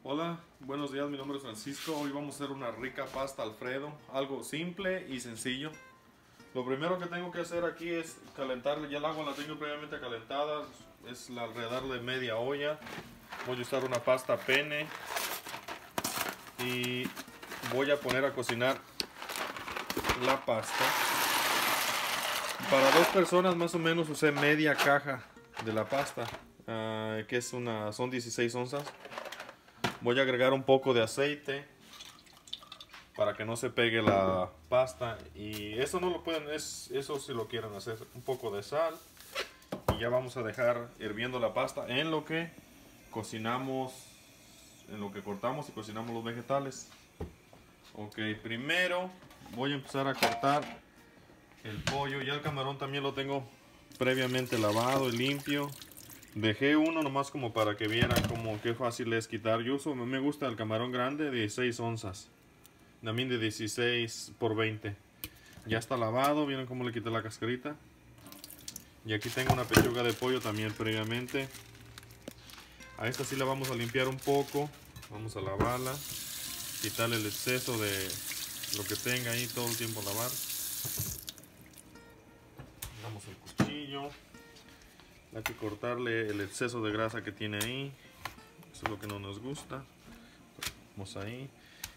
Hola, buenos días, mi nombre es Francisco. Hoy vamos a hacer una rica pasta Alfredo, algo simple y sencillo. Lo primero que tengo que hacer aquí es calentar, ya el agua la tengo previamente calentada, es alrededor de media olla. Voy a usar una pasta pene y voy a poner a cocinar la pasta. Para dos personas más o menos usé media caja de la pasta, que son 16 onzas. Voy a agregar un poco de aceite para que no se pegue la pasta, y eso no lo pueden, eso si lo quieren hacer, un poco de sal, y ya vamos a dejar hirviendo la pasta en lo que cocinamos, en lo que cortamos y cocinamos los vegetales. Ok, primero voy a empezar a cortar el pollo. Ya el camarón también lo tengo previamente lavado y limpio. Dejé uno nomás como para que vieran como qué fácil es quitar. Me gusta el camarón grande de 16 onzas. También de 16 por 20. Ya está lavado, miren cómo le quité la cascarita. Y aquí tengo una pechuga de pollo también previamente. A esta sí la vamos a limpiar un poco. Vamos a lavarla. Quitarle el exceso de lo que tenga ahí, todo el tiempo lavar. Damos el cuchillo. Hay que cortarle el exceso de grasa que tiene ahí. Eso es lo que no nos gusta. Vamos ahí.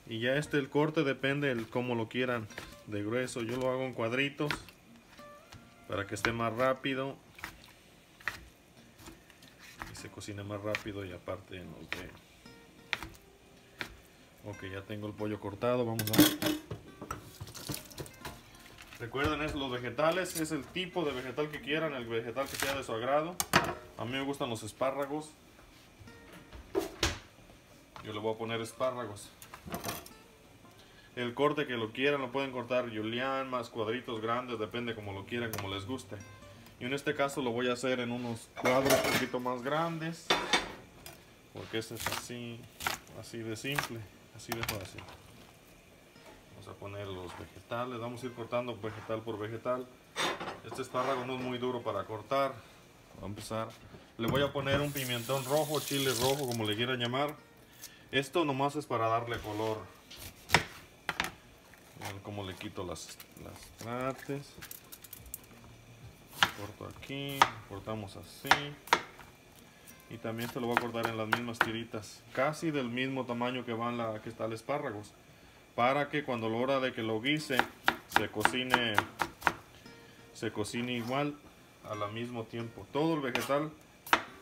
Y ya el corte depende de cómo lo quieran de grueso. Yo lo hago en cuadritos para que esté más rápido y se cocine más rápido, y aparte nos dé. Ok, ya tengo el pollo cortado. Vamos a... Recuerden, los vegetales es el tipo de vegetal que quieran, el vegetal que sea de su agrado. A mí me gustan los espárragos. Yo le voy a poner espárragos. El corte que lo quieran, lo pueden cortar julián, más cuadritos grandes, depende como lo quieran, como les guste. Y en este caso lo voy a hacer en unos cuadros un poquito más grandes, porque este es así de simple, así de fácil. Vamos a poner los vegetales, vamos a ir cortando vegetal por vegetal. Este espárrago no es muy duro para cortar. Vamos a empezar. Le voy a poner un pimentón rojo, chile rojo, como le quieran llamar. Esto nomás es para darle color. Vean cómo le quito las partes. Corto aquí, cortamos así. Y también se lo voy a cortar en las mismas tiritas, casi del mismo tamaño que que está el espárragos, para que cuando a la hora de que lo guise se cocine igual al mismo tiempo. Todo el vegetal,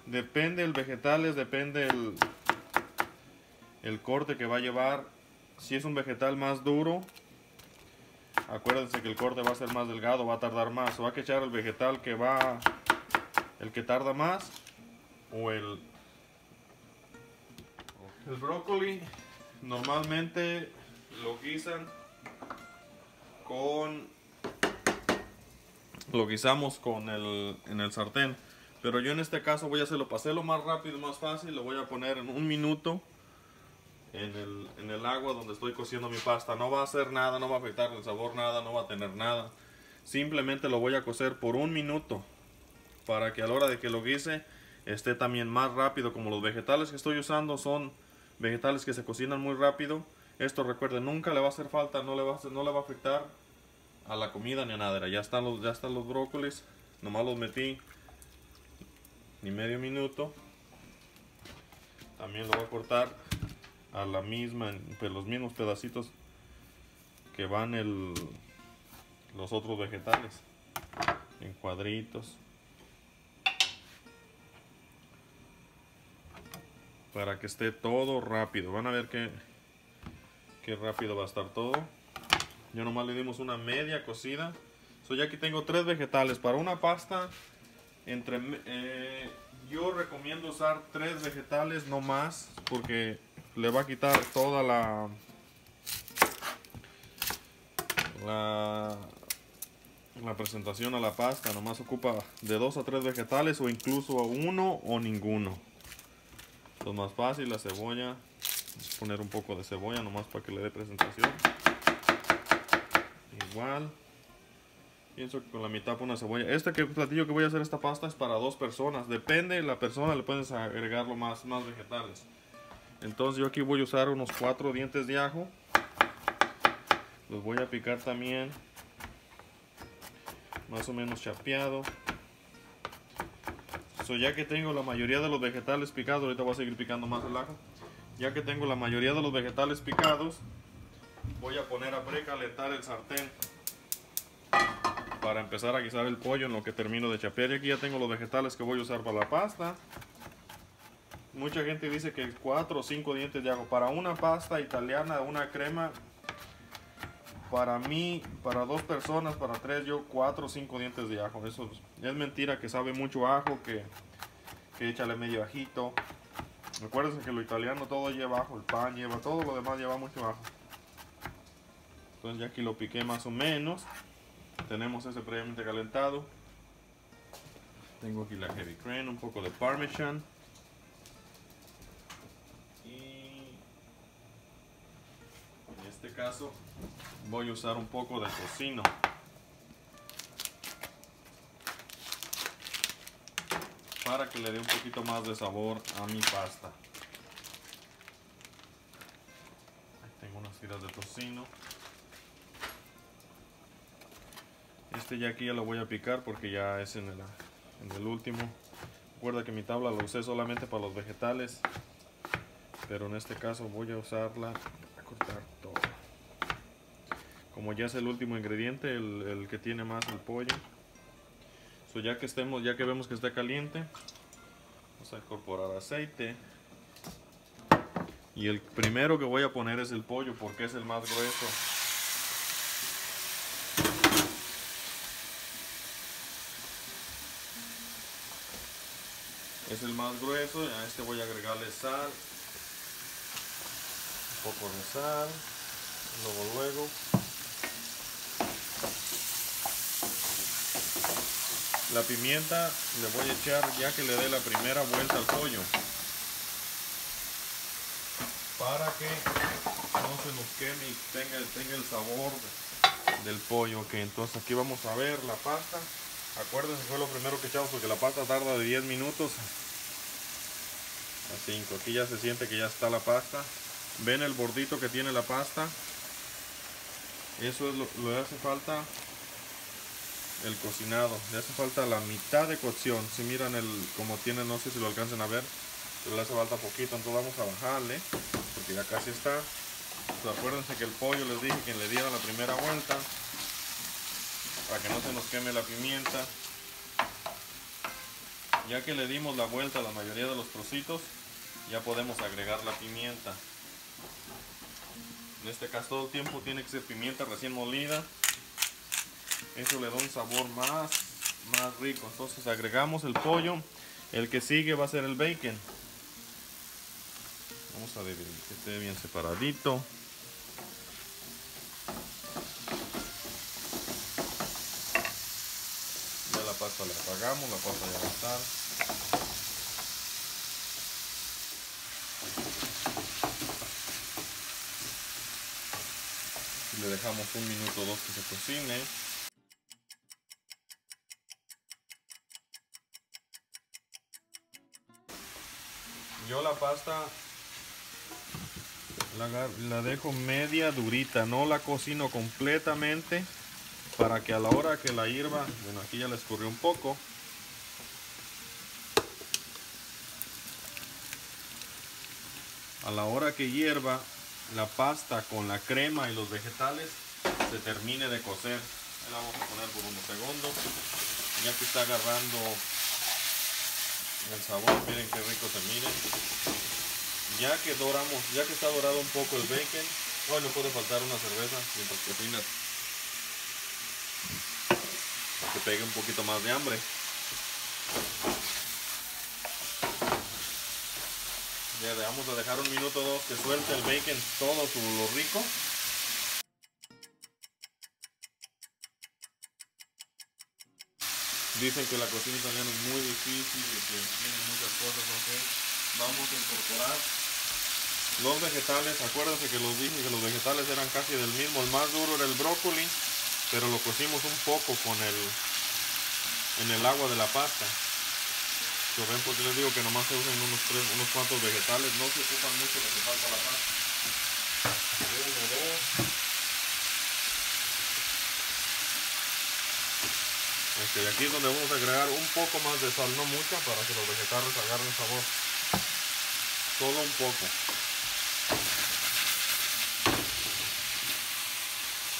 depende el corte que va a llevar. Si es un vegetal más duro, acuérdense que el corte va a ser más delgado, va a tardar más. O hay que echar el vegetal el que tarda más, o el brócoli. Normalmente lo guisan lo guisamos en el sartén, pero yo en este caso voy a hacerlo para hacerlo más rápido, más fácil. Lo voy a poner en un minuto en el agua donde estoy cociendo mi pasta. No va a hacer nada, no va a afectar el sabor, nada, no va a tener nada. Simplemente lo voy a cocer por un minuto para que a la hora de que lo guise esté también más rápido. Como los vegetales que estoy usando son vegetales que se cocinan muy rápido, esto recuerden, nunca le va a hacer falta, no le va a afectar a la comida ni a nada. Ya están los brócolis, nomás los metí ni medio minuto. También lo voy a cortar a la misma, los mismos pedacitos que van los otros vegetales, en cuadritos, para que esté todo rápido. Van a ver qué rápido va a estar todo. Ya nomás le dimos una media cocida. Ya aquí tengo 3 vegetales para una pasta. Yo recomiendo usar 3 vegetales, no más, porque le va a quitar toda la presentación a la pasta. Nomás ocupa de 2 a 3 vegetales, o incluso uno o ninguno. Lo más fácil, la cebolla. Vamos a poner un poco de cebolla nomás para que le dé presentación. Igual. Pienso que con la mitad por una cebolla. Platillo que voy a hacer, esta pasta es para 2 personas. Depende de la persona, le puedes agregarlo más vegetales. Entonces yo aquí voy a usar unos 4 dientes de ajo. Los voy a picar también, más o menos chapeado. Ya que tengo la mayoría de los vegetales picados, ahorita voy a seguir picando más el ajo. Ya que tengo la mayoría de los vegetales picados, voy a poner a precalentar el sartén para empezar a guisar el pollo en lo que termino de chapear. Y aquí ya tengo los vegetales que voy a usar para la pasta. Mucha gente dice que 4 o 5 dientes de ajo para una pasta italiana, una crema. Para mí, para 2 personas, para 3, yo 4 o 5 dientes de ajo. Eso es mentira, que sabe mucho ajo, que échale medio ajito. Recuérdense que lo italiano todo lleva ajo, el pan lleva, todo lo demás lleva mucho ajo. Entonces ya aquí lo piqué más o menos. Tenemos ese previamente calentado. Tengo aquí la heavy cream, un poco de parmesan. En este caso voy a usar un poco de tocino para que le dé un poquito más de sabor a mi pasta. Ahí tengo unas tiras de tocino. Ya aquí ya lo voy a picar porque ya es en el último. Recuerda que mi tabla la usé solamente para los vegetales, pero en este caso voy a usarla a cortar todo. Como ya es el último ingrediente, el que tiene más el pollo. Ya que vemos que está caliente, vamos a incorporar aceite. Y el primero que voy a poner es el pollo porque es el más grueso. Es el más grueso. A este voy a agregarle sal, un poco de sal, luego la pimienta le voy a echar ya que le dé la primera vuelta al pollo, para que no se nos queme y tenga el sabor del pollo. Ok, entonces aquí vamos a ver la pasta. Acuérdense, fue lo primero que echamos porque la pasta tarda de 10 minutos a 5. Aquí ya se siente que ya está la pasta. Ven el bordito que tiene la pasta. Eso es lo que hace falta. El cocinado, le hace falta la mitad de cocción. Si miran como tiene, no sé si lo alcanzan a ver, pero le hace falta poquito. Entonces vamos a bajarle porque ya casi está. Entonces acuérdense que el pollo les dije que le dieran la primera vuelta para que no se nos queme la pimienta. Ya que le dimos la vuelta a la mayoría de los trocitos, ya podemos agregar la pimienta. En este caso todo el tiempo tiene que ser pimienta recién molida. Eso le da un sabor más rico. Entonces agregamos el pollo. El que sigue va a ser el bacon. Vamos a dividir que esté bien separadito. Ya la pasta la apagamos, la pasta ya va a estar. Y le dejamos 1 minuto o 2 que se cocine. Yo la pasta la dejo media durita, no la cocino completamente, para que a la hora que la hierva, bueno, aquí ya la escurrió un poco. A la hora que hierva la pasta con la crema y los vegetales, se termine de cocer. Ahí la vamos a poner por unos segundos. Ya que está agarrando el sabor, miren qué rico se mire. Ya que está dorado un poco el bacon, hoy no puede faltar una cerveza mientras cocinas, para que pegue un poquito más de hambre. Ya vamos a dejar 1 minuto o 2 que suelte el bacon todo su lo rico. Dicen que la cocina italiana es muy difícil y que tiene muchas cosas, ¿ok? Vamos a incorporar los vegetales. Acuérdense que los dije que los vegetales eran casi del mismo. El más duro era el brócoli, pero lo cocimos un poco en el agua de la pasta. Lo ven porque les digo que nomás se usan unos cuantos vegetales, no se ocupan mucho vegetal para la pasta. 1, 2. Ok, aquí es donde vamos a agregar un poco más de sal, no mucha, para que los vegetales agarren sabor. Solo un poco.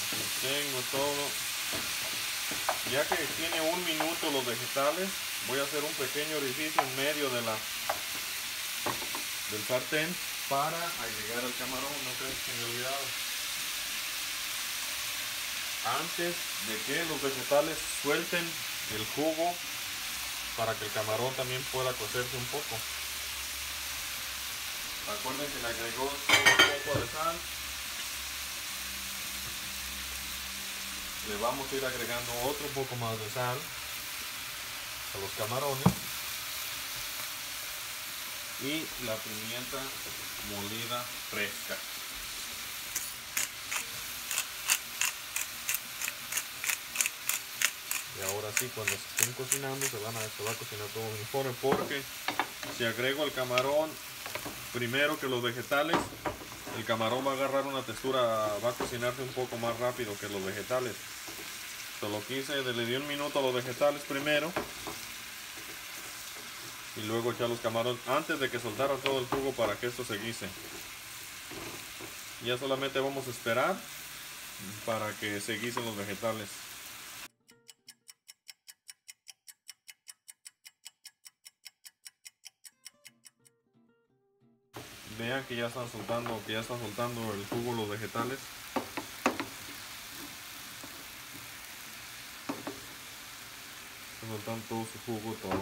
Aquí tengo todo. Ya que tiene 1 minuto los vegetales, voy a hacer un pequeño orificio en medio de del sartén para agregar el camarón, no crees que me he olvidado. Antes de que los vegetales suelten el jugo, para que el camarón también pueda cocerse un poco. Recuerden que le agregó un poco de sal. Le vamos a ir agregando otro poco más de sal a los camarones y la pimienta molida fresca. Y ahora sí, cuando se estén cocinando se va a cocinar todo uniforme, porque si agrego el camarón primero que los vegetales, el camarón va a agarrar una textura, va a cocinarse un poco más rápido que los vegetales. Solo le di 1 minuto a los vegetales primero y luego echar los camarones antes de que soltara todo el jugo para que esto se guise. Ya solamente vamos a esperar para que se guisen los vegetales. Vean que ya están soltando el jugo los vegetales. Están soltando todo su jugo, todo.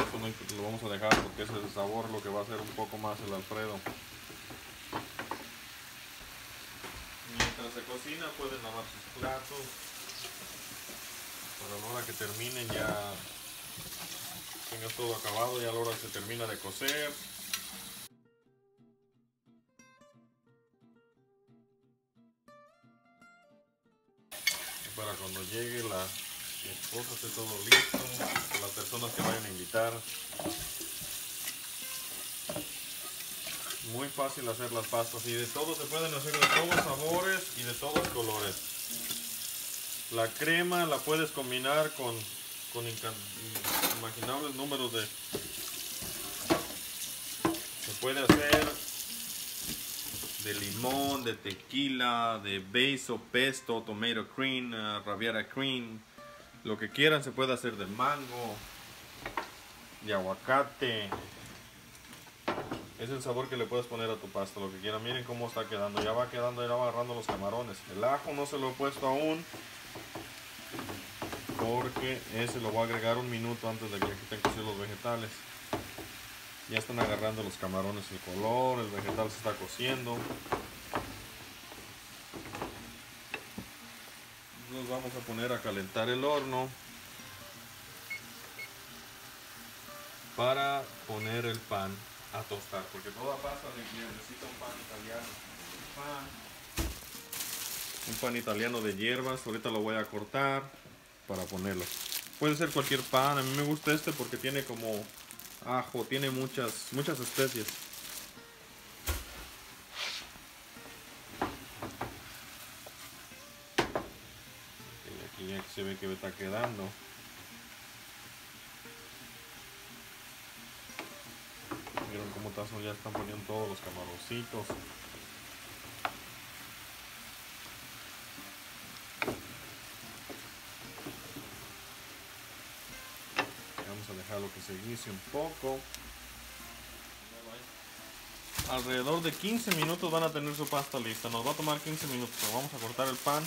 Eso no lo vamos a dejar porque ese es el sabor lo que va a hacer un poco más el Alfredo. Mientras se cocina pueden lavar sus platos. Para la hora que terminen ya tenga todo acabado, ya a la hora que se termina de cocer. Para cuando llegue mi esposa esté todo listo, las personas que vayan a invitar. Muy fácil hacer las pastas y de todo se pueden hacer, de todos sabores y de todos colores. La crema la puedes combinar con inimaginables números de... Se puede hacer de limón, de tequila, de basil, pesto, tomato cream, Riviera cream, lo que quieran. Se puede hacer de mango, de aguacate. Es el sabor que le puedes poner a tu pasta, lo que quieran. Miren cómo está quedando, ya va quedando, ya va agarrando los camarones. El ajo no se lo he puesto aún, porque ese lo voy a agregar 1 minuto antes de que estén cocidos los vegetales. Ya están agarrando los camarones el color, el vegetal se está cociendo. Nos vamos a poner a calentar el horno para poner el pan a tostar, porque toda pasta necesita un pan italiano. Un pan italiano de hierbas, ahorita lo voy a cortar para ponerlo. Puede ser cualquier pan, a mí me gusta este porque tiene como ajo, tiene muchas especies. Y aquí ya se ve que me está quedando. Vieron cómo ya están poniendo todos los camaroncitos. Vamos a dejarlo que se guise un poco. Alrededor de 15 minutos van a tener su pasta lista. Nos va a tomar 15 minutos. Vamos a cortar el pan.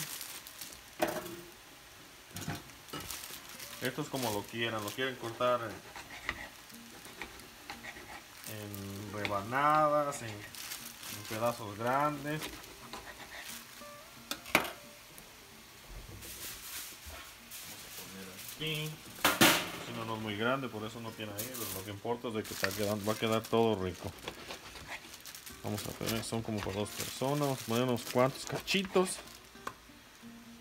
Esto es como lo quieran. Lo quieren cortar en rebanadas, en pedazos grandes. Aquí. Si no es muy grande, por eso no tiene ahí. Lo que importa es de que va a quedar todo rico. Vamos a poner, son como para 2 personas. Vamos a poner unos cuantos cachitos.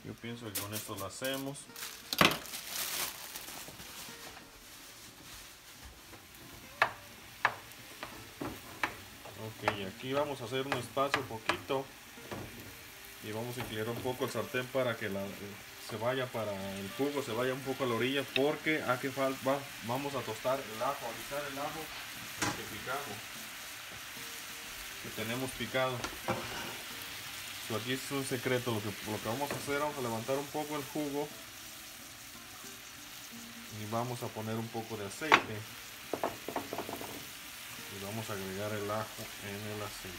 Yo pienso que con esto lo hacemos. Ok, aquí vamos a hacer un espacio poquito y vamos a inclinar un poco el sartén para que se vaya para el jugo, se vaya un poco a la orilla, porque aquí vamos a tostar el ajo, a alisar el ajo que picamos, que tenemos picado. Aquí es un secreto, lo que vamos a hacer, vamos a levantar un poco el jugo y vamos a poner un poco de aceite y vamos a agregar el ajo en el aceite.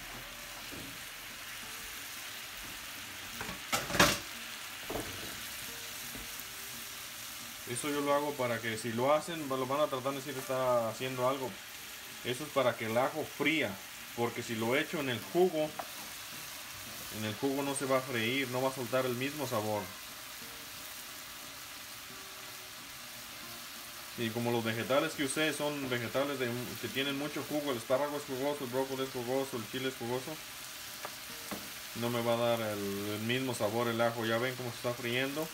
Eso yo lo hago para que si lo hacen, lo van a tratar de decir que está haciendo algo. Eso es para que el ajo fría, porque si lo echo en el jugo no se va a freír, no va a soltar el mismo sabor. Y como los vegetales que usé son vegetales que tienen mucho jugo, el espárrago es jugoso, el brócoli es jugoso, el chile es jugoso, no me va a dar el mismo sabor el ajo. Ya ven cómo se está friendo.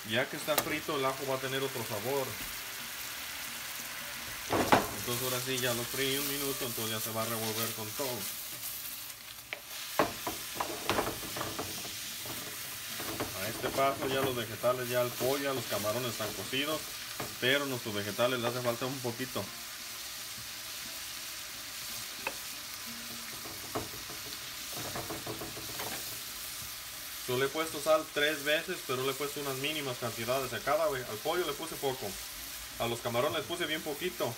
Ya que está frito, el ajo va a tener otro sabor. Entonces ahora sí ya lo freí un minuto, entonces ya se va a revolver con todo. A este paso ya los vegetales, ya el pollo, ya los camarones están cocidos, pero nuestros vegetales les hace falta un poquito. Yo le he puesto sal 3 veces, pero le he puesto unas mínimas cantidades. Al pollo le puse poco, a los camarones les puse bien poquito,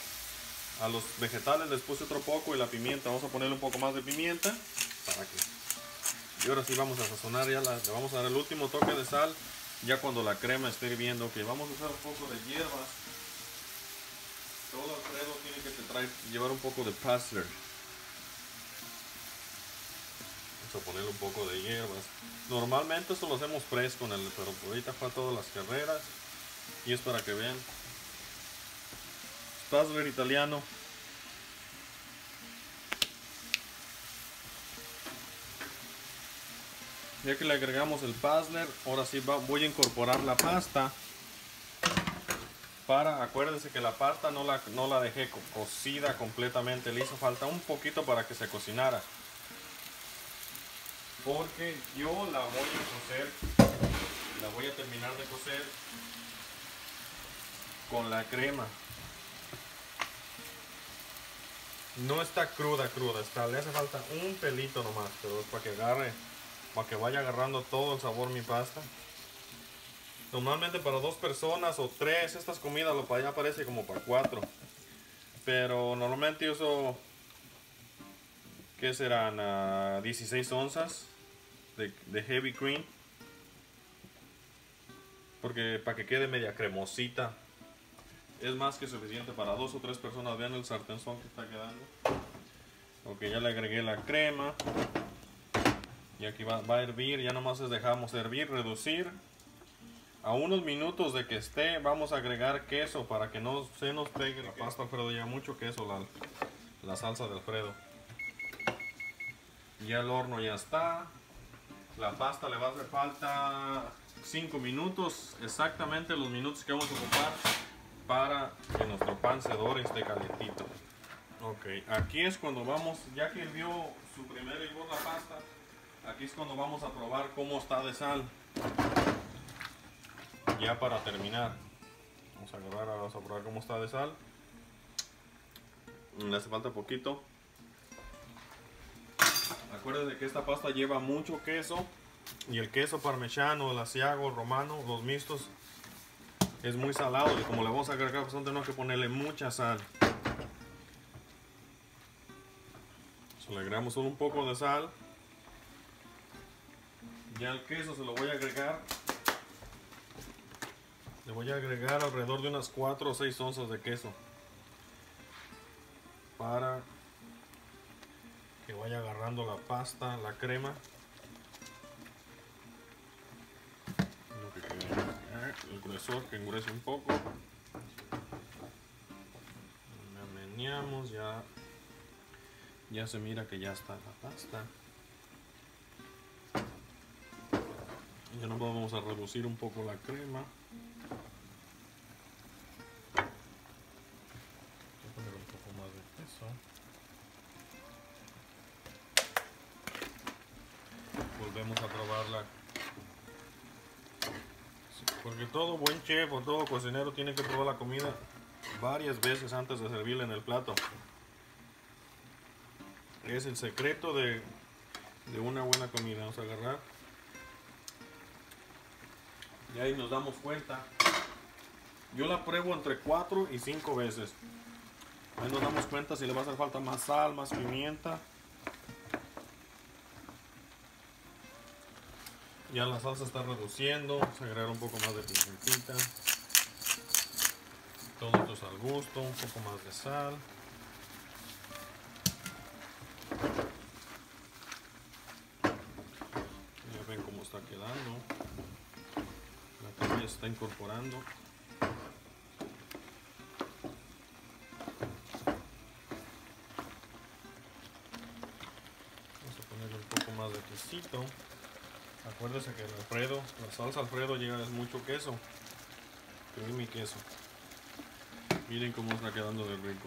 a los vegetales les puse otro poco, y la pimienta, vamos a ponerle un poco más de pimienta para que... Y ahora sí vamos a sazonar, le vamos a dar el último toque de sal ya cuando la crema esté hirviendo. Ok, vamos a usar un poco de hierbas. Todo Alfredo tiene que llevar un poco de parsley. Vamos a ponerle un poco de hierbas. Normalmente esto lo hacemos fresco, pero ahorita fue a todas las carreras y es para que vean. Parsley italiano. Ya que le agregamos el parsley, ahora sí voy a incorporar la pasta. Acuérdense que la pasta no la dejé cocida completamente, le hizo falta un poquito para que se cocinara. Porque yo la voy a cocer, la voy a terminar de cocer con la crema. No está cruda, le hace falta un pelito nomás, pero es para que vaya agarrando todo el sabor mi pasta. Normalmente para 2 personas o 3, estas comidas ya parece como para 4. Pero normalmente uso, ¿qué serán? 16 onzas de heavy cream. Porque para que quede media cremosita. Es más que suficiente para 2 o 3 personas. Vean el sartenzón que está quedando. Ok, ya le agregué la crema. Y aquí va a hervir. Ya nomás dejamos hervir, reducir. A unos minutos de que esté, vamos a agregar queso para que no se nos pegue la pasta Alfredo. Ya mucho queso, la salsa de Alfredo. Ya el horno ya está. La pasta le va a hacer falta 5 minutos, exactamente los minutos que vamos a ocupar para que nuestro pan se dore y esté calientito. Ok, aquí es cuando vamos, ya que hirvió su primer hervor la pasta, aquí es cuando vamos a probar cómo está de sal. Ya para terminar, vamos a probar cómo está de sal. Le hace falta poquito. Acuérdense que esta pasta lleva mucho queso, y el queso parmesano, el asiago, el romano, los mixtos, es muy salado, y como le vamos a agregar, pues tenemos que ponerle mucha sal. Le agregamos solo un poco de sal. Ya el queso se lo voy a agregar. Le voy a agregar alrededor de unas 4 o 6 onzas de queso, para que vaya agarrando la pasta, la crema. El gruesor, que engrese un poco. Meneamos, ya se mira que ya está la pasta. Ya nos vamos a reducir un poco la crema. Voy a poner un poco más de queso. volvemos a probarla. Porque todo buen chef o todo cocinero tiene que probar la comida varias veces antes de servirla en el plato. Es el secreto de una buena comida. Vamos a agarrar. Y ahí nos damos cuenta. Yo la pruebo entre 4 y 5 veces. Ahí nos damos cuenta si le va a hacer falta más sal, más pimienta. Ya la salsa está reduciendo. Vamos a agregar un poco más de pimentita. Todo esto es al gusto. Un poco más de sal. Ya ven cómo está quedando. La carne se está incorporando. Vamos a ponerle un poco más de quesito. Acuérdense que el Alfredo, la salsa Alfredo lleva mucho queso. Crema y queso. Miren cómo está quedando de rico.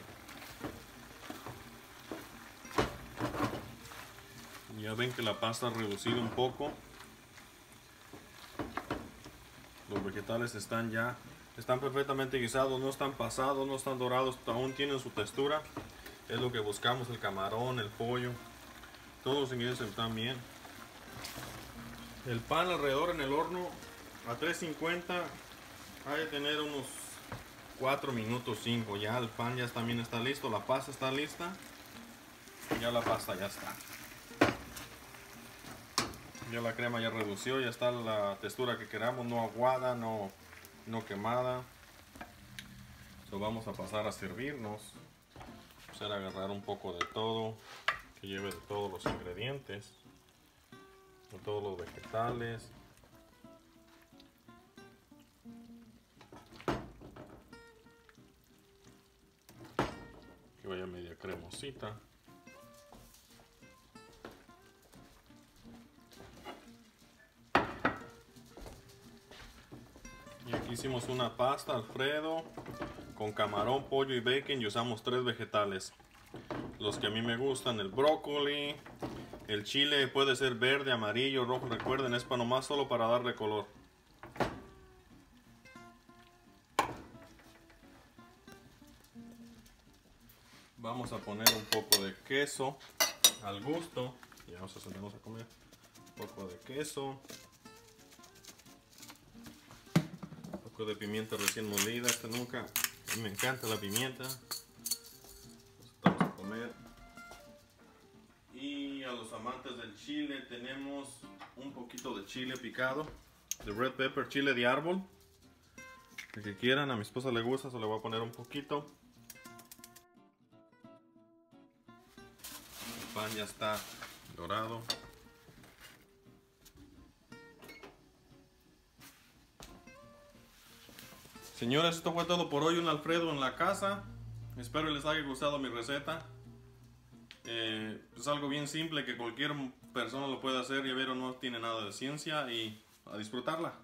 Ya ven que la pasta ha reducido un poco. Los vegetales están perfectamente guisados, no están pasados, no están dorados, aún tienen su textura. Es lo que buscamos, el camarón, el pollo. Todos los ingredientes están bien. El pan alrededor en el horno a 350 hay que tener unos 4 minutos, 5. Ya el pan ya también está listo, la pasta está lista. Ya la pasta ya está. Ya la crema ya redució, ya está la textura que queramos, no aguada, no quemada. So, vamos a pasar a servirnos. Vamos a agarrar un poco de todo, que lleve de todos los ingredientes, de todos los vegetales. Que vaya media cremosita. Y aquí hicimos una pasta Alfredo con camarón, pollo y bacon y usamos 3 vegetales. Los que a mí me gustan, el brócoli, el chile puede ser verde, amarillo, rojo, recuerden, es para nomás solo para darle color. Vamos a poner un poco de queso al gusto. Y vamos a sentarnos a comer. Un poco de queso. Un poco de pimienta recién molida. A mí me encanta la pimienta. Vamos a comer. Y a los amantes del chile tenemos un poquito de chile picado. De red pepper, chile de árbol. El que quieran, a mi esposa le gusta, se le voy a poner un poquito. El pan ya está dorado. Señores, esto fue todo por hoy, un Alfredo en la casa. Espero les haya gustado mi receta. Es algo bien simple que cualquier persona lo puede hacer, ya vieron, no tiene nada de ciencia y a disfrutarla.